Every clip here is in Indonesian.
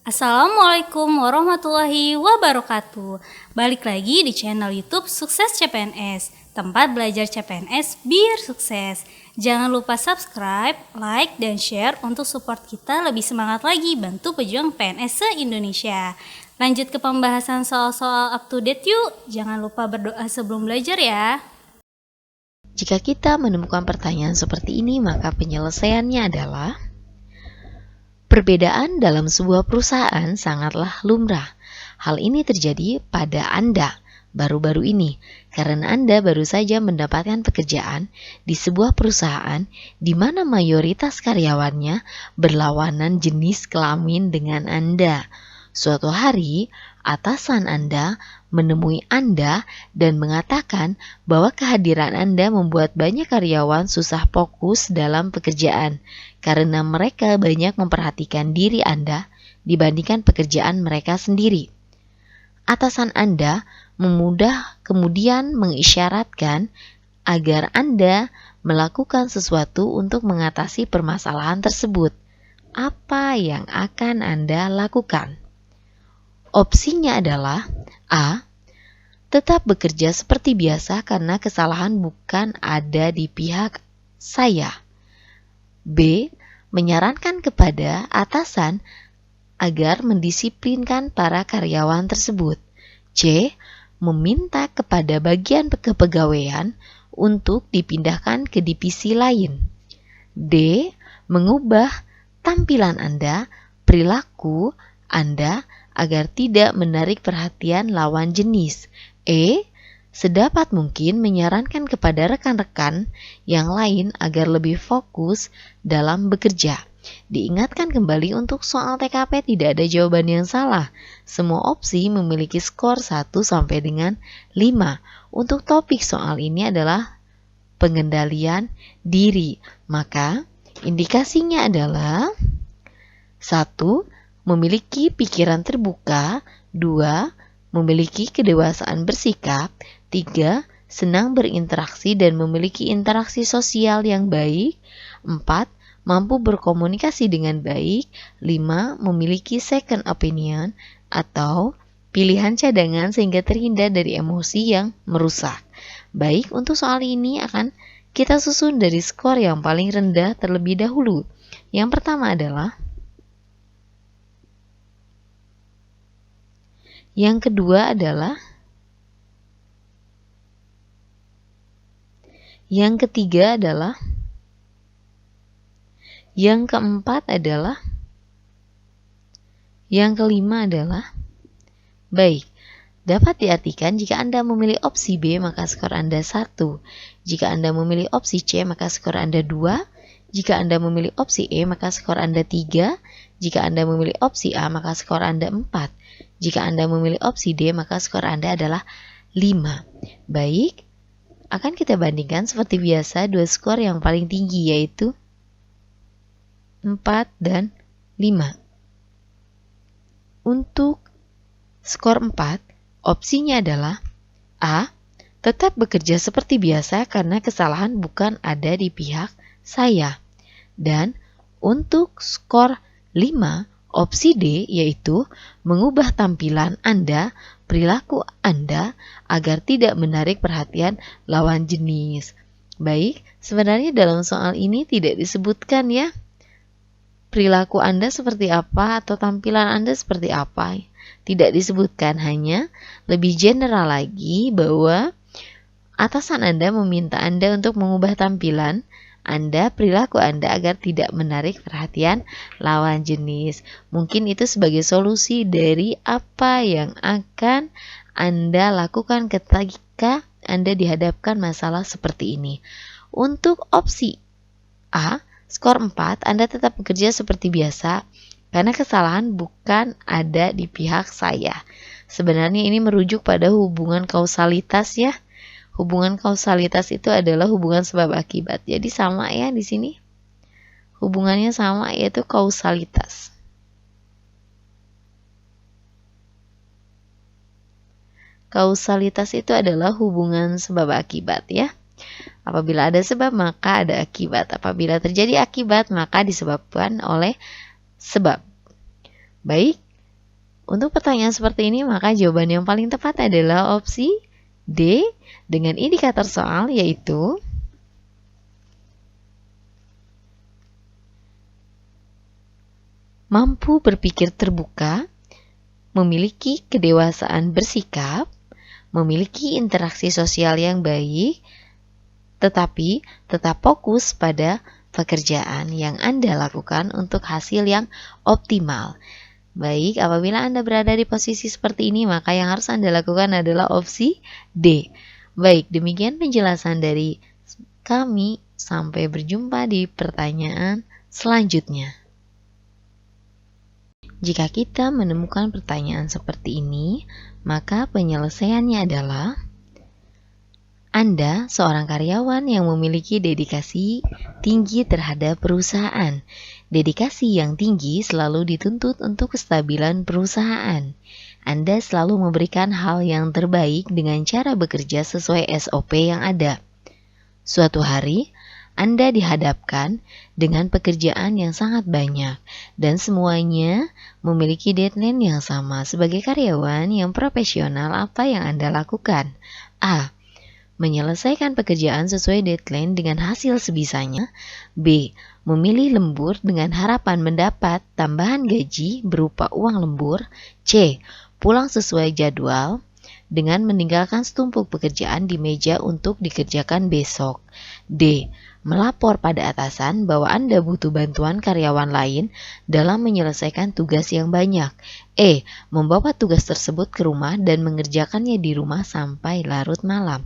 Assalamualaikum warahmatullahi wabarakatuh. Balik lagi di channel YouTube Sukses CPNS, tempat belajar CPNS biar sukses. Jangan lupa subscribe, like, dan share untuk support kita lebih semangat lagi bantu pejuang PNS se-Indonesia. Lanjut ke pembahasan soal-soal up to date yuk. Jangan lupa berdoa sebelum belajar ya. Jika kita menemukan pertanyaan seperti ini, maka penyelesaiannya adalah perbedaan dalam sebuah perusahaan sangatlah lumrah. Hal ini terjadi pada Anda baru-baru ini karena Anda baru saja mendapatkan pekerjaan di sebuah perusahaan di mana mayoritas karyawannya berlawanan jenis kelamin dengan Anda. Suatu hari, atasan Anda menemui Anda dan mengatakan bahwa kehadiran Anda membuat banyak karyawan susah fokus dalam pekerjaan karena mereka banyak memperhatikan diri Anda dibandingkan pekerjaan mereka sendiri. Atasan Anda kemudian mengisyaratkan agar Anda melakukan sesuatu untuk mengatasi permasalahan tersebut. Apa yang akan Anda lakukan? Opsinya adalah A. Tetap bekerja seperti biasa karena kesalahan bukan ada di pihak saya. B. Menyarankan kepada atasan agar mendisiplinkan para karyawan tersebut. C. Meminta kepada bagian kepegawaian untuk dipindahkan ke divisi lain. D. Mengubah tampilan Anda, perilaku Anda agar tidak menarik perhatian lawan jenis. E. Sedapat mungkin menyarankan kepada rekan-rekan yang lain agar lebih fokus dalam bekerja. Diingatkan kembali untuk soal TKP tidak ada jawaban yang salah. Semua opsi memiliki skor 1 sampai dengan 5. Untuk topik soal ini adalah pengendalian diri. Maka indikasinya adalah 1. Memiliki pikiran terbuka. 2. Memiliki kedewasaan bersikap. 3. Senang berinteraksi dan memiliki interaksi sosial yang baik. 4. Mampu berkomunikasi dengan baik. 5. Memiliki second opinion atau pilihan cadangan sehingga terhindar dari emosi yang merusak. Baik, untuk soal ini akan kita susun dari skor yang paling rendah terlebih dahulu. Yang pertama adalah, yang kedua adalah, yang ketiga adalah, yang keempat adalah, yang kelima adalah. Baik, dapat diartikan jika Anda memilih opsi B maka skor Anda 1. Jika Anda memilih opsi C maka skor Anda 2. Jika Anda memilih opsi E maka skor Anda 3. Jika Anda memilih opsi A maka skor Anda 4. Jika Anda memilih opsi D maka skor Anda adalah 5. Baik, akan kita bandingkan seperti biasa dua skor yang paling tinggi yaitu 4 dan 5. Untuk skor 4, opsinya adalah A. Tetap bekerja seperti biasa karena kesalahan bukan ada di pihak saya. Dan untuk skor 5, opsi D yaitu mengubah tampilan Anda, perilaku Anda agar tidak menarik perhatian lawan jenis. Baik, sebenarnya dalam soal ini tidak disebutkan ya perilaku Anda seperti apa atau tampilan Anda seperti apa. Tidak disebutkan, hanya lebih general lagi bahwa atasan Anda meminta Anda untuk mengubah tampilan Anda, perilaku Anda agar tidak menarik perhatian lawan jenis. Mungkin itu sebagai solusi dari apa yang akan Anda lakukan ketika Anda dihadapkan masalah seperti ini. Untuk opsi A, skor 4, Anda tetap bekerja seperti biasa karena kesalahan bukan ada di pihak saya. Sebenarnya ini merujuk pada hubungan kausalitas ya. Hubungan kausalitas itu adalah hubungan sebab akibat. Jadi sama ya di sini. Hubungannya sama yaitu kausalitas. Kausalitas itu adalah hubungan sebab akibat ya. Apabila ada sebab maka ada akibat. Apabila terjadi akibat maka disebabkan oleh sebab. Baik, Untuk pertanyaan seperti ini, maka jawaban yang paling tepat adalah opsi D dengan indikator soal yaitu mampu berpikir terbuka, memiliki kedewasaan bersikap, memiliki interaksi sosial yang baik, tetapi tetap fokus pada pekerjaan yang Anda lakukan untuk hasil yang optimal. Baik, apabila Anda berada di posisi seperti ini, maka yang harus Anda lakukan adalah opsi D. Baik, demikian penjelasan dari kami. Sampai berjumpa di pertanyaan selanjutnya. Jika kita menemukan pertanyaan seperti ini, maka penyelesaiannya adalah Anda seorang karyawan yang memiliki dedikasi tinggi terhadap perusahaan. Dedikasi yang tinggi selalu dituntut untuk kestabilan perusahaan. Anda selalu memberikan hal yang terbaik dengan cara bekerja sesuai SOP yang ada. Suatu hari, Anda dihadapkan dengan pekerjaan yang sangat banyak dan semuanya memiliki deadline yang sama. Sebagai karyawan yang profesional, apa yang Anda lakukan? A. Menyelesaikan pekerjaan sesuai deadline dengan hasil sebisanya. B. Memilih lembur dengan harapan mendapat tambahan gaji berupa uang lembur. C. Pulang sesuai jadwal dengan meninggalkan setumpuk pekerjaan di meja untuk dikerjakan besok. D. Melapor pada atasan bahwa Anda butuh bantuan karyawan lain dalam menyelesaikan tugas yang banyak. E. Membawa tugas tersebut ke rumah dan mengerjakannya di rumah sampai larut malam.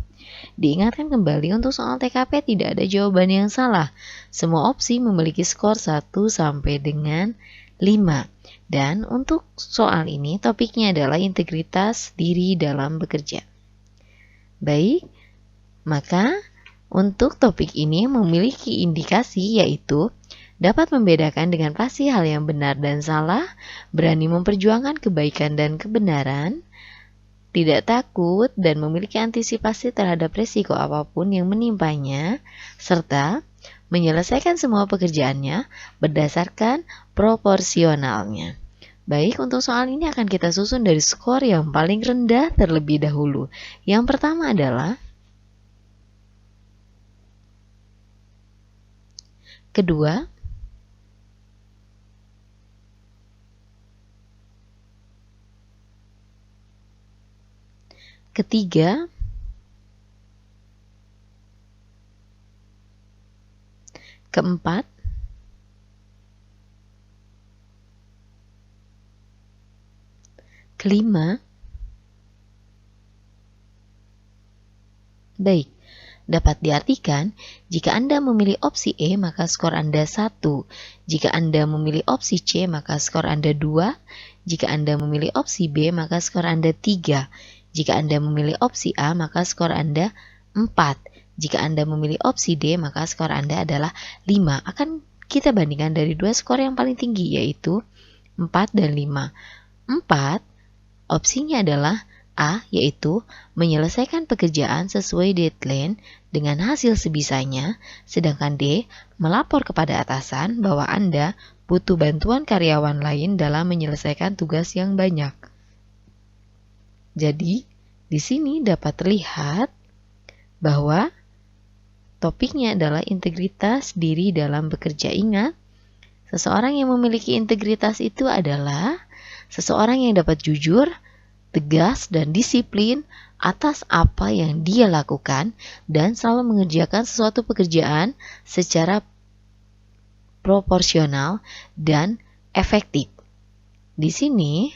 Diingatkan kembali untuk soal TKP tidak ada jawaban yang salah. Semua opsi memiliki skor 1 sampai dengan 5. Dan untuk soal ini topiknya adalah integritas diri dalam bekerja. Baik, maka untuk topik ini memiliki indikasi yaitu dapat membedakan dengan pasti hal yang benar dan salah, berani memperjuangkan kebaikan dan kebenaran, tidak takut dan memiliki antisipasi terhadap risiko apapun yang menimpanya, serta menyelesaikan semua pekerjaannya berdasarkan proporsionalnya. Baik, untuk soal ini akan kita susun dari skor yang paling rendah terlebih dahulu. Yang pertama adalah kedua, ketiga, keempat, kelima. Baik, dapat diartikan jika Anda memilih opsi E maka skor Anda 1, jika Anda memilih opsi C maka skor Anda 2, jika Anda memilih opsi B maka skor Anda 3, jika Anda memilih opsi A maka skor Anda 4, jika Anda memilih opsi D maka skor Anda adalah 5. Akan kita bandingkan dari dua skor yang paling tinggi yaitu 4 dan 5. 4 opsinya adalah A, yaitu menyelesaikan pekerjaan sesuai deadline dengan hasil sebisanya, sedangkan D, melapor kepada atasan bahwa Anda butuh bantuan karyawan lain dalam menyelesaikan tugas yang banyak. Jadi, di sini dapat terlihat bahwa topiknya adalah integritas diri dalam bekerja. Ingat, seseorang yang memiliki integritas itu adalah seseorang yang dapat jujur, tegas dan disiplin atas apa yang dia lakukan dan selalu mengerjakan sesuatu pekerjaan secara proporsional dan efektif. Di sini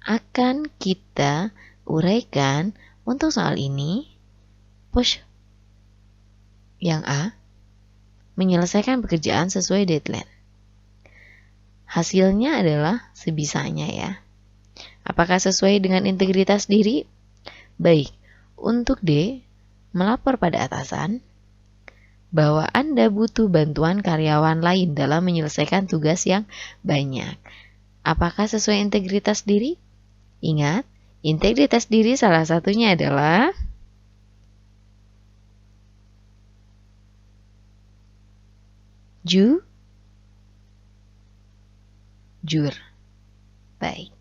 akan kita uraikan untuk soal ini. Push yang A, menyelesaikan pekerjaan sesuai deadline. Hasilnya adalah sebisanya ya. Apakah sesuai dengan integritas diri? Baik, untuk D, melapor pada atasan bahwa Anda butuh bantuan karyawan lain dalam menyelesaikan tugas yang banyak. Apakah sesuai integritas diri? Ingat, integritas diri salah satunya adalah jujur. Baik.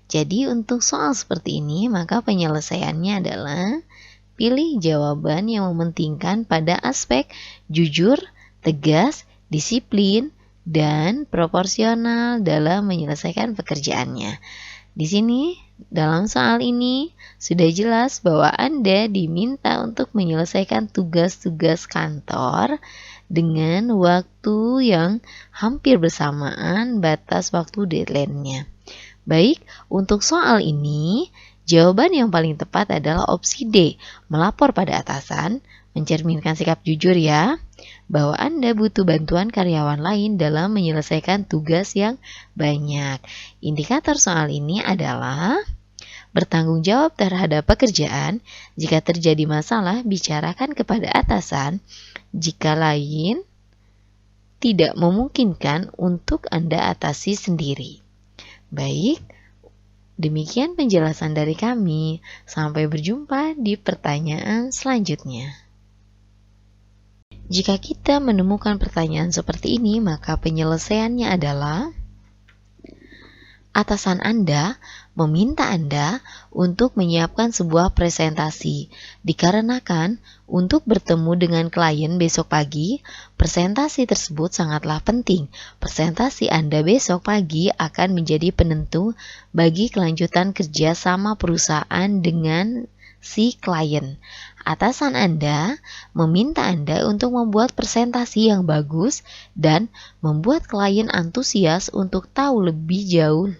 Jadi untuk soal seperti ini, maka penyelesaiannya adalah pilih jawaban yang mementingkan pada aspek jujur, tegas, disiplin, dan proporsional dalam menyelesaikan pekerjaannya. Di sini, dalam soal ini, sudah jelas bahwa Anda diminta untuk menyelesaikan tugas-tugas kantor dengan waktu yang hampir bersamaan batas waktu deadline-nya. Baik, untuk soal ini, jawaban yang paling tepat adalah opsi D, melapor pada atasan, mencerminkan sikap jujur ya, bahwa Anda butuh bantuan karyawan lain dalam menyelesaikan tugas yang banyak. Indikator soal ini adalah bertanggung jawab terhadap pekerjaan. Jika terjadi masalah, bicarakan kepada atasan. Jika lain tidak memungkinkan untuk Anda atasi sendiri. Baik, demikian penjelasan dari kami. Sampai berjumpa di pertanyaan selanjutnya. Jika kita menemukan pertanyaan seperti ini, maka penyelesaiannya adalah atasan Anda meminta Anda untuk menyiapkan sebuah presentasi. Dikarenakan untuk bertemu dengan klien besok pagi, presentasi tersebut sangatlah penting. Presentasi Anda besok pagi akan menjadi penentu bagi kelanjutan kerja sama perusahaan dengan si klien. Atasan Anda meminta Anda untuk membuat presentasi yang bagus dan membuat klien antusias untuk tahu lebih jauh.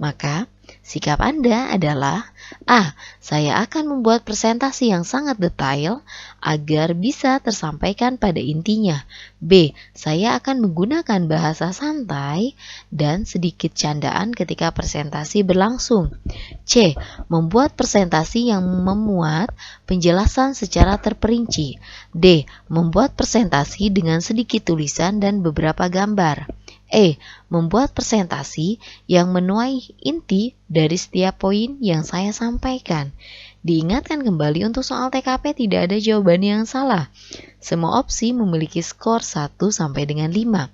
Maka, sikap Anda adalah A. Saya akan membuat presentasi yang sangat detail agar bisa tersampaikan pada intinya. B. Saya akan menggunakan bahasa santai dan sedikit candaan ketika presentasi berlangsung. C. Membuat presentasi yang memuat penjelasan secara terperinci. D. Membuat presentasi dengan sedikit tulisan dan beberapa gambar. E. Membuat presentasi yang menuai inti dari setiap poin yang saya sampaikan. Diingatkan kembali untuk soal TKP tidak ada jawaban yang salah. Semua opsi memiliki skor 1 sampai dengan 5.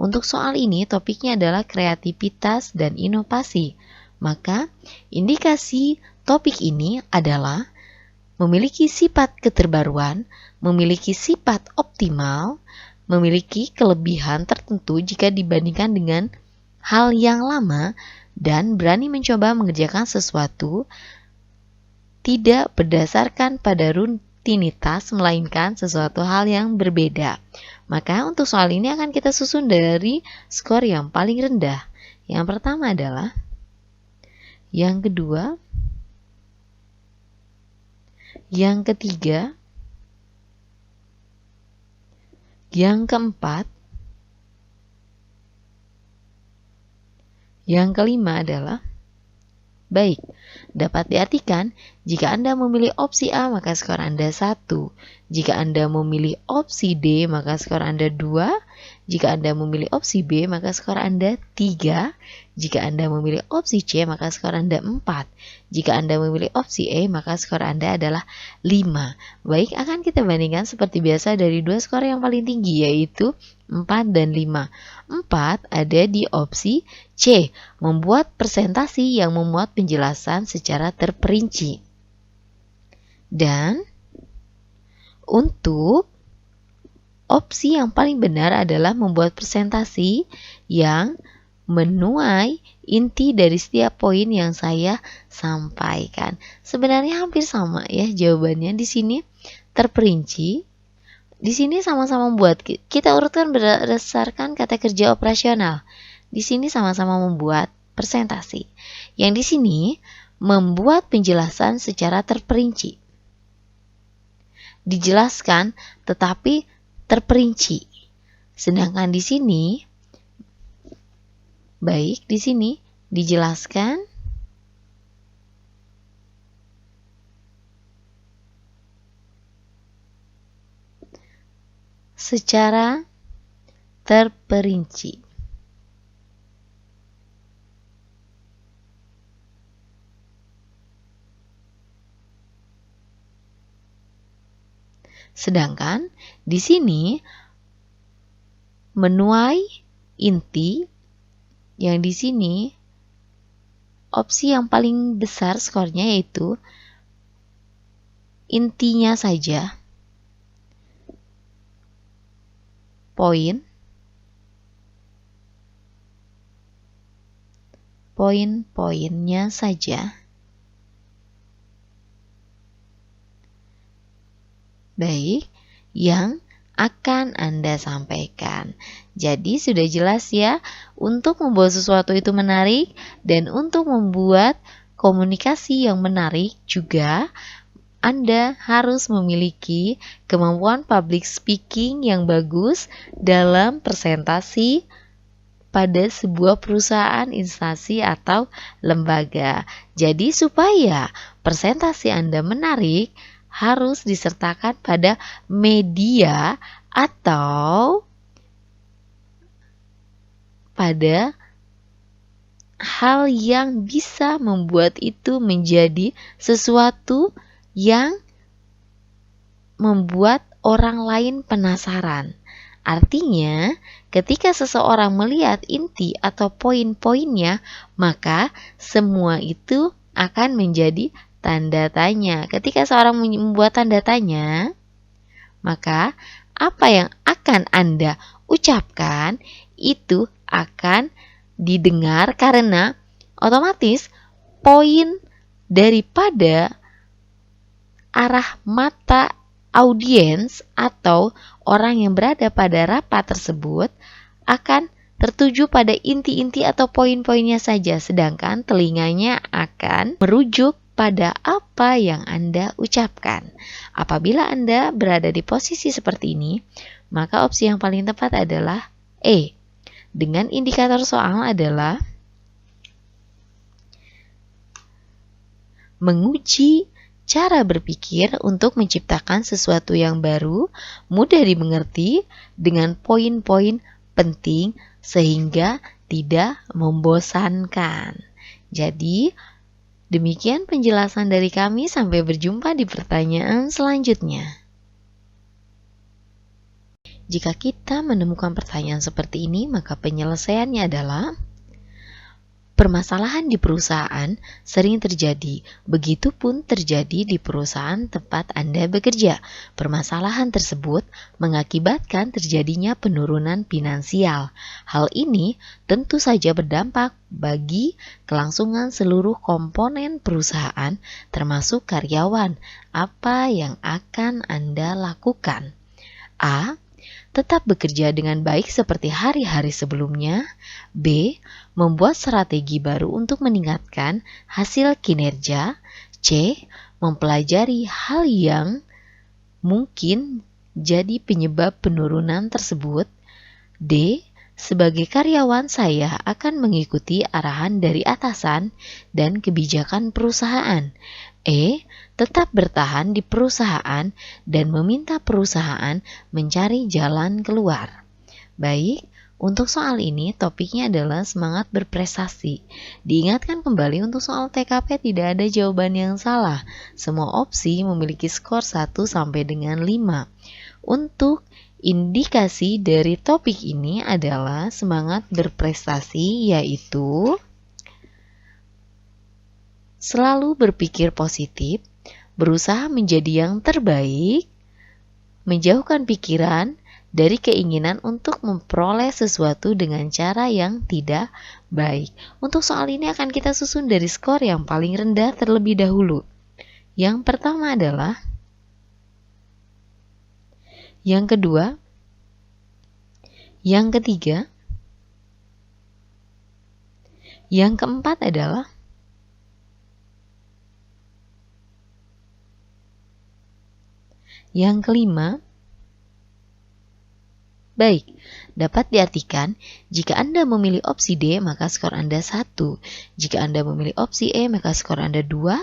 Untuk soal ini topiknya adalah kreativitas dan inovasi. Maka indikasi topik ini adalah memiliki sifat keterbaruan, memiliki sifat optimal, memiliki kelebihan tertentu jika dibandingkan dengan hal yang lama, dan berani mencoba mengerjakan sesuatu tidak berdasarkan pada rutinitas, melainkan sesuatu hal yang berbeda. Maka untuk soal ini akan kita susun dari skor yang paling rendah. Yang pertama adalah, yang kedua, yang ketiga, yang keempat, yang kelima adalah baik. Dapat diartikan, jika Anda memilih opsi A, maka skor Anda 1. Jika Anda memilih opsi D, maka skor Anda 2. Jika Anda memilih opsi B, maka skor Anda 3. Jika Anda memilih opsi C, maka skor Anda 4. Jika Anda memilih opsi E, maka skor Anda adalah 5. Baik, akan kita bandingkan seperti biasa dari dua skor yang paling tinggi, yaitu 4 dan 5. 4 ada di opsi C, membuat presentasi yang memuat penjelasan secara terperinci. Dan untuk opsi yang paling benar adalah membuat presentasi yang menuai inti dari setiap poin yang saya sampaikan. Sebenarnya hampir sama ya jawabannya di sini terperinci. Di sini sama-sama membuat, kita urutkan berdasarkan kata kerja operasional. Di sini sama-sama membuat presentasi. Yang di sini membuat penjelasan secara terperinci. Dijelaskan tetapi terperinci. Sedangkan di sini baik, di sini dijelaskan secara terperinci. Sedangkan di sini menuai inti, yang di sini opsi yang paling besar skornya yaitu intinya saja, poin-poinnya saja. Baik, yang akan Anda sampaikan. Jadi sudah jelas ya, untuk membuat sesuatu itu menarik dan untuk membuat komunikasi yang menarik juga Anda harus memiliki kemampuan public speaking yang bagus dalam presentasi pada sebuah perusahaan, instansi, atau lembaga. Jadi supaya presentasi Anda menarik, harus disertakan pada media atau pada hal yang bisa membuat itu menjadi sesuatu yang membuat orang lain penasaran. Artinya, ketika seseorang melihat inti atau poin-poinnya, maka semua itu akan menjadi tanda tanya. Ketika seorang membuat tanda tanya, maka apa yang akan Anda ucapkan itu akan didengar karena otomatis poin daripada arah mata audiens atau orang yang berada pada rapat tersebut akan tertuju pada inti-inti atau poin-poinnya saja, sedangkan telinganya akan merujuk pada apa yang Anda ucapkan. Apabila Anda berada di posisi seperti ini, maka opsi yang paling tepat adalah E. Dengan indikator soal adalah menguji cara berpikir untuk menciptakan sesuatu yang baru, mudah dimengerti, dengan poin-poin penting sehingga tidak membosankan. Jadi, demikian penjelasan dari kami. Sampai berjumpa di pertanyaan selanjutnya. Jika kita menemukan pertanyaan seperti ini, maka penyelesaiannya adalah permasalahan di perusahaan sering terjadi, begitupun terjadi di perusahaan tempat Anda bekerja. Permasalahan tersebut mengakibatkan terjadinya penurunan finansial. Hal ini tentu saja berdampak bagi kelangsungan seluruh komponen perusahaan, termasuk karyawan. Apa yang akan Anda lakukan? A. Tetap bekerja dengan baik seperti hari-hari sebelumnya. B. Membuat strategi baru untuk meningkatkan hasil kinerja. C. Mempelajari hal yang mungkin jadi penyebab penurunan tersebut. D. Sebagai karyawan saya akan mengikuti arahan dari atasan dan kebijakan perusahaan. E. Tetap bertahan di perusahaan dan meminta perusahaan mencari jalan keluar. Baik, untuk soal ini topiknya adalah semangat berprestasi. Diingatkan kembali untuk soal TKP tidak ada jawaban yang salah. Semua opsi memiliki skor 1 sampai dengan 5. Untuk indikasi dari topik ini adalah semangat berprestasi, yaitu selalu berpikir positif, berusaha menjadi yang terbaik, menjauhkan pikiran dari keinginan untuk memperoleh sesuatu dengan cara yang tidak baik. Untuk soal ini akan kita susun dari skor yang paling rendah terlebih dahulu. Yang pertama adalah, yang kedua, yang ketiga, yang keempat adalah, yang kelima. Baik, dapat diartikan jika Anda memilih opsi D, maka skor Anda 1. Jika Anda memilih opsi E, maka skor Anda 2.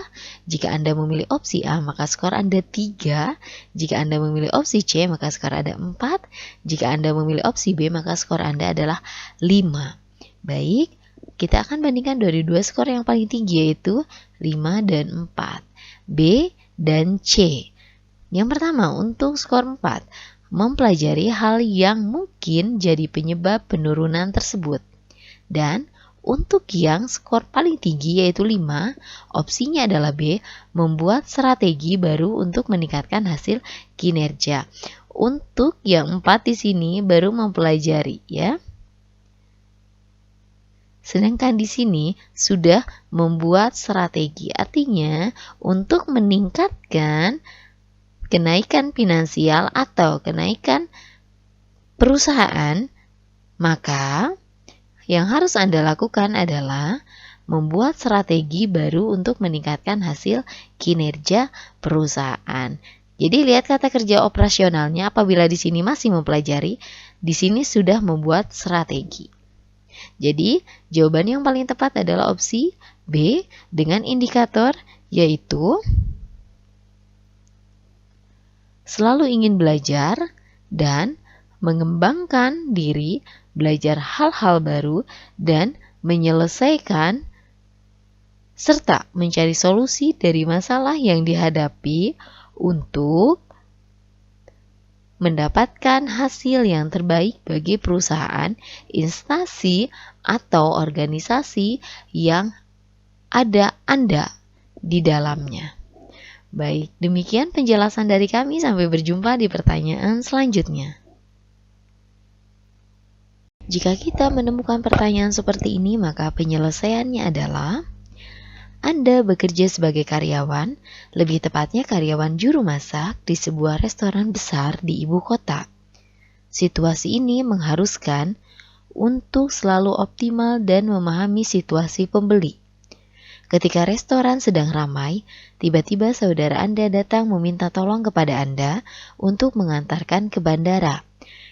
Jika Anda memilih opsi A, maka skor Anda 3. Jika Anda memilih opsi C, maka skor Anda 4. Jika Anda memilih opsi B, maka skor Anda adalah 5. Baik, kita akan bandingkan dari dua skor yang paling tinggi, yaitu 5 dan 4. B dan C. Yang pertama, untuk skor 4, mempelajari hal yang mungkin jadi penyebab penurunan tersebut. Dan Untuk yang skor paling tinggi yaitu 5, opsinya adalah B, membuat strategi baru untuk meningkatkan hasil kinerja. Untuk yang 4 di sini baru mempelajari ya. Sedangkan di sini sudah membuat strategi, artinya untuk meningkatkan kenaikan finansial atau kenaikan perusahaan, maka yang harus Anda lakukan adalah membuat strategi baru untuk meningkatkan hasil kinerja perusahaan. Jadi lihat kata kerja operasionalnya apabila di sini masih mempelajari, di sini sudah membuat strategi. Jadi jawaban yang paling tepat adalah opsi B dengan indikator yaitu selalu ingin belajar dan mengembangkan diri, belajar hal-hal baru, dan menyelesaikan serta mencari solusi dari masalah yang dihadapi untuk mendapatkan hasil yang terbaik bagi perusahaan, instansi, atau organisasi yang ada Anda di dalamnya. Baik, demikian penjelasan dari kami. Sampai berjumpa di pertanyaan selanjutnya. Jika kita menemukan pertanyaan seperti ini, maka penyelesaiannya adalah Anda bekerja sebagai karyawan, lebih tepatnya karyawan juru masak di sebuah restoran besar di ibu kota. Situasi ini mengharuskan untuk selalu optimal dan memahami situasi pembeli. Ketika restoran sedang ramai, tiba-tiba saudara Anda datang meminta tolong kepada Anda untuk mengantarkan ke bandara.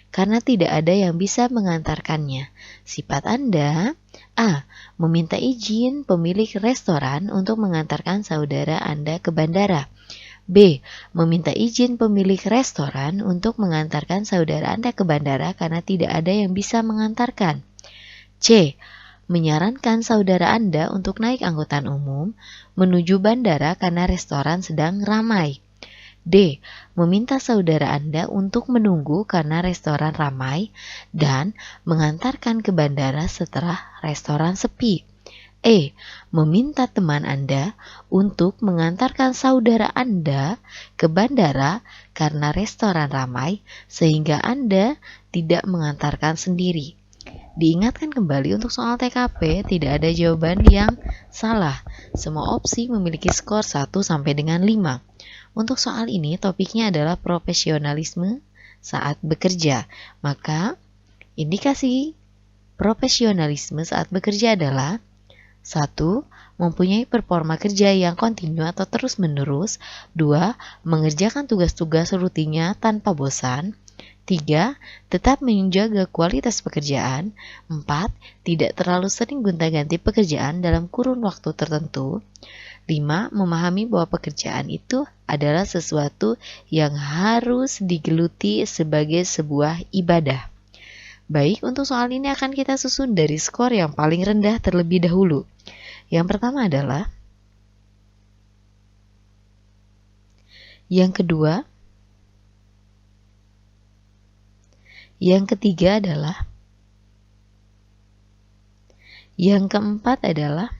Karena tidak ada yang bisa mengantarkannya. Sifat Anda, A. Meminta izin pemilik restoran untuk mengantarkan saudara Anda ke bandara. B. Meminta izin pemilik restoran untuk mengantarkan saudara Anda ke bandara karena tidak ada yang bisa mengantarkan. C. Menyarankan saudara Anda untuk naik angkutan umum menuju bandara karena restoran sedang ramai. D. Meminta saudara Anda untuk menunggu karena restoran ramai dan mengantarkan ke bandara setelah restoran sepi. E. Meminta teman Anda untuk mengantarkan saudara Anda ke bandara karena restoran ramai sehingga Anda tidak mengantarkan sendiri. Diingatkan kembali untuk soal TKP tidak ada jawaban yang salah. Semua opsi memiliki skor 1 sampai dengan 5. Untuk soal ini topiknya adalah profesionalisme saat bekerja. Maka indikasi profesionalisme saat bekerja adalah 1. Mempunyai performa kerja yang kontinu atau terus-menerus. 2. Mengerjakan tugas-tugas rutinnya tanpa bosan. 3. Tetap menjaga kualitas pekerjaan. 4. Tidak terlalu sering gonta-ganti pekerjaan dalam kurun waktu tertentu. 5. Memahami bahwa pekerjaan itu adalah sesuatu yang harus digeluti sebagai sebuah ibadah. Baik, untuk soal ini akan kita susun dari skor yang paling rendah terlebih dahulu. Yang pertama adalah, yang kedua, yang ketiga adalah, yang keempat adalah,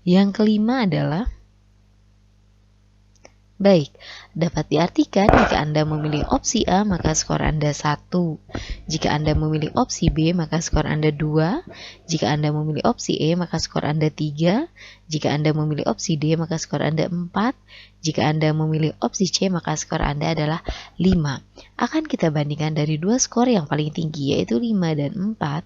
yang kelima adalah, baik, dapat diartikan jika Anda memilih opsi A maka skor Anda 1. Jika Anda memilih opsi B maka skor Anda 2. Jika Anda memilih opsi E maka skor Anda 3. Jika Anda memilih opsi D maka skor Anda 4. Jika Anda memilih opsi C maka skor Anda adalah 5. Akan kita bandingkan dari dua skor yang paling tinggi yaitu 5 dan 4,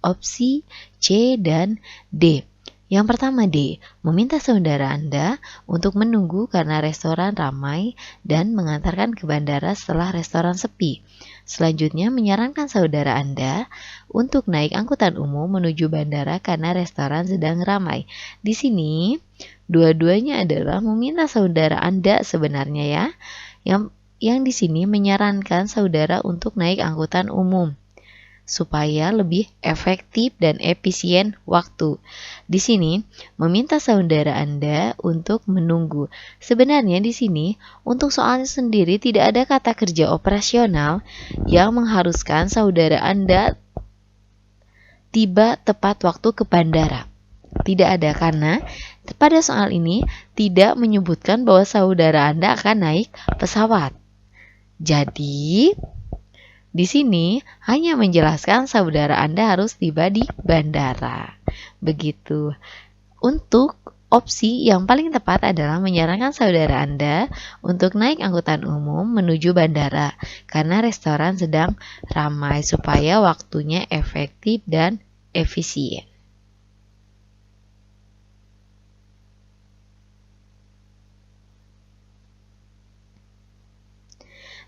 opsi C dan D. Yang pertama D, meminta saudara Anda untuk menunggu karena restoran ramai dan mengantarkan ke bandara setelah restoran sepi. Selanjutnya menyarankan saudara Anda untuk naik angkutan umum menuju bandara karena restoran sedang ramai. Di sini dua-duanya adalah meminta saudara Anda sebenarnya ya. Yang di sini menyarankan saudara untuk naik angkutan umum. supaya lebih efektif dan efisien waktu. Di sini meminta saudara Anda untuk menunggu. Sebenarnya di sini untuk soalnya sendiri tidak ada kata kerja operasional yang mengharuskan saudara Anda tiba tepat waktu ke bandara. Tidak ada, karena pada soal ini tidak menyebutkan bahwa saudara Anda akan naik pesawat. Jadi di sini hanya menjelaskan saudara Anda harus tiba di bandara. Begitu. Untuk opsi yang paling tepat adalah menyarankan saudara Anda untuk naik angkutan umum menuju bandara karena restoran sedang ramai supaya waktunya efektif dan efisien.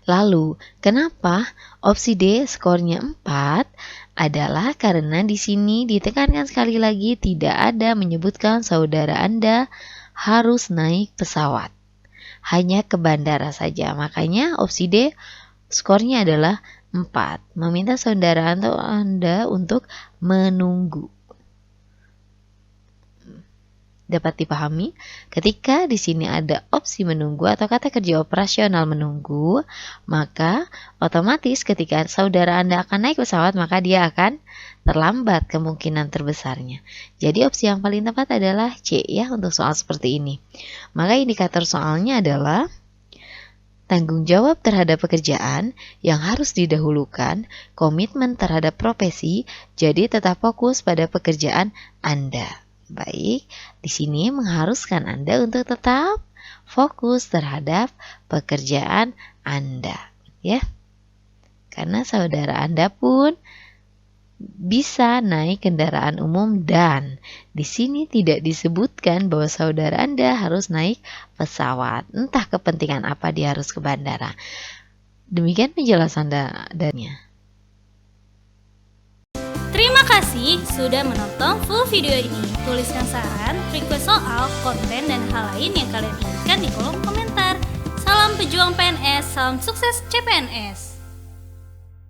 Lalu, kenapa opsi D skornya 4? Adalah karena di sini ditekankan sekali lagi tidak ada menyebutkan saudara Anda harus naik pesawat. Hanya ke bandara saja. Makanya opsi D skornya adalah 4. Meminta saudara Anda untuk menunggu. Dapat dipahami? Ketika di sini ada opsi menunggu atau kata kerja operasional menunggu, maka otomatis ketika saudara Anda akan naik pesawat, maka dia akan terlambat kemungkinan terbesarnya. Jadi opsi yang paling tepat adalah C ya untuk soal seperti ini. Maka indikator soalnya adalah tanggung jawab terhadap pekerjaan yang harus didahulukan, komitmen terhadap profesi, jadi tetap fokus pada pekerjaan Anda. Baik, di sini mengharuskan Anda untuk tetap fokus terhadap pekerjaan Anda, ya. Karena saudara Anda pun bisa naik kendaraan umum dan di sini tidak disebutkan bahwa saudara Anda harus naik pesawat. Entah kepentingan apa dia harus ke bandara. Demikian penjelasan dannya. Terima kasih sudah menonton full video ini. Tuliskan saran, request soal, konten, dan hal lain yang kalian inginkan di kolom komentar. Salam pejuang PNS, salam sukses CPNS.